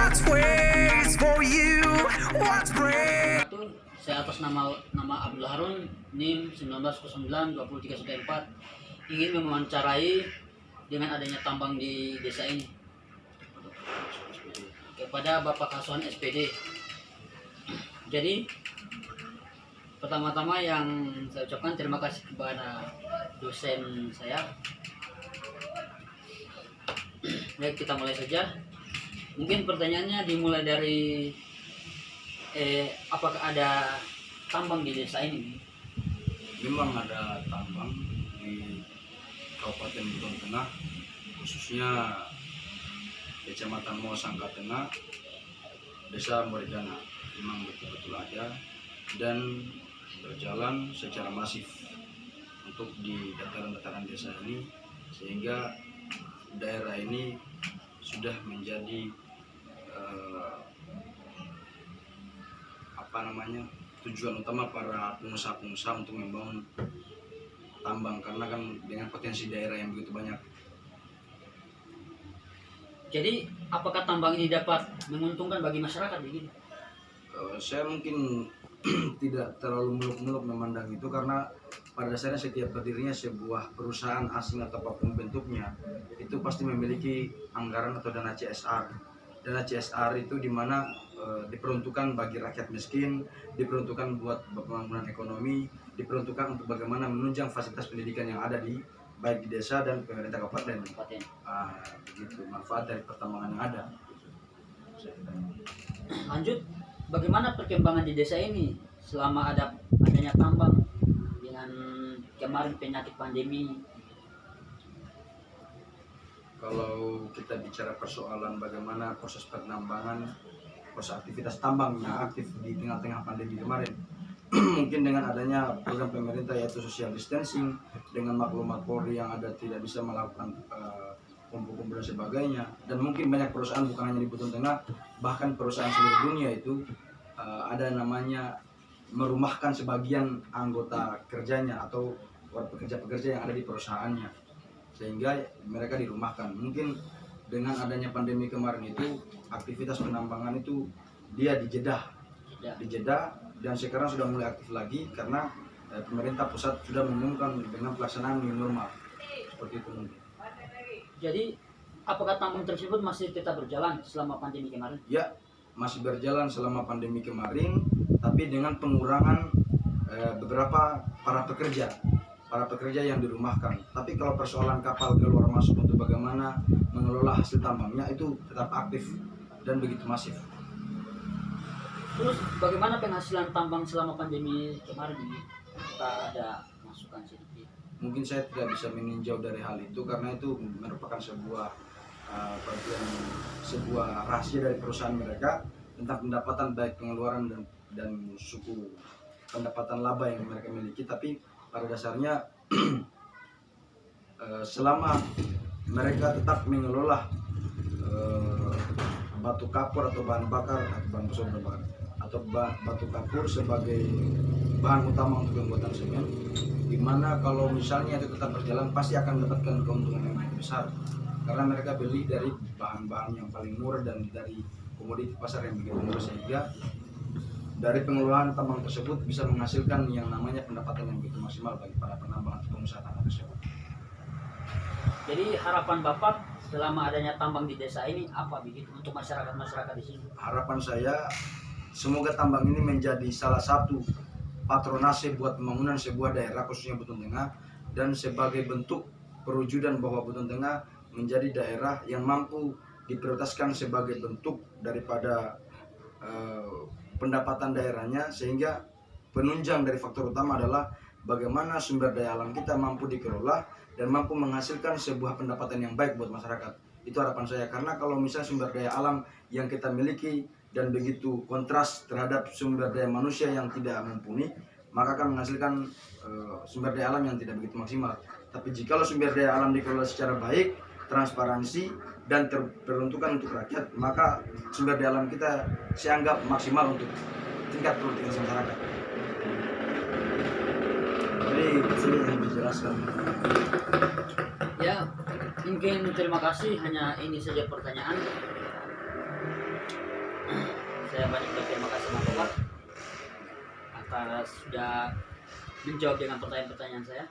What's ways for you? What's brave? Saya atas nama Abdul Harun, NIM 1909-2314 ingin mewawancarai dengan adanya tambang di desa ini kepada Bapak Kasuhan SPD. Jadi pertama-tama yang saya ucapkan terima kasih kepada dosen saya. Baik, kita mulai saja. Mungkin pertanyaannya dimulai dari apakah ada tambang di desa ini? Memang ada tambang di Kabupaten Buton Tengah, khususnya Kecamatan Mosangka Tengah, Desa Morijana. Memang betul-betul ada dan berjalan secara masif untuk di dataran-dataran desa ini, sehingga daerah ini sudah menjadi tujuan utama para pengusaha-pengusaha untuk membangun tambang, karena kan dengan potensi daerah yang begitu banyak. Jadi apakah tambang ini dapat menguntungkan bagi masyarakat begitu? Saya mungkin tidak terlalu muluk-muluk memandang itu, karena pada dasarnya setiap berdirinya sebuah perusahaan asing atau apapun bentuknya itu pasti memiliki anggaran atau dana CSR. Dana CSR itu dimana diperuntukkan bagi rakyat miskin, diperuntukkan buat pembangunan ekonomi, diperuntukkan untuk bagaimana menunjang fasilitas pendidikan yang ada di baik di desa dan pemerintah kabupaten. Begitu manfaat dari pertambangan yang ada. Lanjut, bagaimana perkembangan di desa ini selama adanya tambang dengan kemarin penyakit pandemi? Kalau kita bicara persoalan bagaimana proses penambangan, proses aktivitas tambang yang aktif di tengah-tengah pandemi kemarin, mungkin dengan adanya program pemerintah yaitu social distancing, dengan maklumat Polri yang ada tidak bisa melakukan kumpul-kumpul dan sebagainya, dan mungkin banyak perusahaan bukan hanya di Buton Tengah, bahkan perusahaan seluruh dunia itu ada namanya merumahkan sebagian anggota kerjanya atau pekerja-pekerja yang ada di perusahaannya, sehingga mereka dirumahkan. Mungkin dengan adanya pandemi kemarin itu aktivitas penambangan itu dia dijedah dan sekarang sudah mulai aktif lagi karena pemerintah pusat sudah mengumumkan dengan pelaksanaan new normal seperti itu. Jadi apakah tambang tersebut masih tetap berjalan selama pandemi kemarin? Ya, masih berjalan selama pandemi kemarin, tapi dengan pengurangan beberapa para pekerja yang dirumahkan. Tapi kalau persoalan kapal keluar masuk untuk bagaimana mengelola hasil tambangnya itu tetap aktif dan begitu masif. Terus bagaimana penghasilan tambang selama pandemi kemarin ini? Kita ada masukan sedikit. Mungkin saya tidak bisa meninjau dari hal itu karena itu merupakan sebuah rahasia dari perusahaan mereka tentang pendapatan baik pengeluaran dan suku pendapatan laba yang mereka miliki. Tapi pada dasarnya selama mereka tetap mengelola batu kapur atau bahan bakar atau batu kapur sebagai bahan utama untuk pembuatan semen, dimana kalau misalnya itu tetap berjalan pasti akan mendapatkan keuntungan yang besar karena mereka beli dari bahan-bahan yang paling murah dan dari komoditi pasar yang begitu murah, sehingga dari pengelolaan tambang tersebut bisa menghasilkan yang namanya pendapatan yang begitu maksimal bagi para penambang atau pengusaha tambang tersebut. Jadi harapan Bapak selama adanya tambang di desa ini apa begitu untuk masyarakat di sini? Harapan saya semoga tambang ini menjadi salah satu patronase buat pembangunan sebuah daerah khususnya Buton Tengah, dan sebagai bentuk perwujudan bahwa Buton Tengah menjadi daerah yang mampu diprioritaskan sebagai bentuk daripada pendapatan daerahnya, sehingga penunjang dari faktor utama adalah bagaimana sumber daya alam kita mampu dikelola dan mampu menghasilkan sebuah pendapatan yang baik buat masyarakat. Itu harapan saya, karena kalau misalnya sumber daya alam yang kita miliki dan begitu kontras terhadap sumber daya manusia yang tidak mumpuni, maka akan menghasilkan sumber daya alam yang tidak begitu maksimal. Tapi jika sumber daya alam dikelola secara baik, transparansi, dan terperuntukkan untuk rakyat, maka sumber daya alam kita saya anggap maksimal untuk tingkat produktivitas masyarakat. Jadi sini yang dijelaskan. Ya, mungkin terima kasih, hanya ini saja pertanyaan. Saya banyak berterima kasih sama Bapak atas sudah menjawab dengan pertanyaan-pertanyaan saya.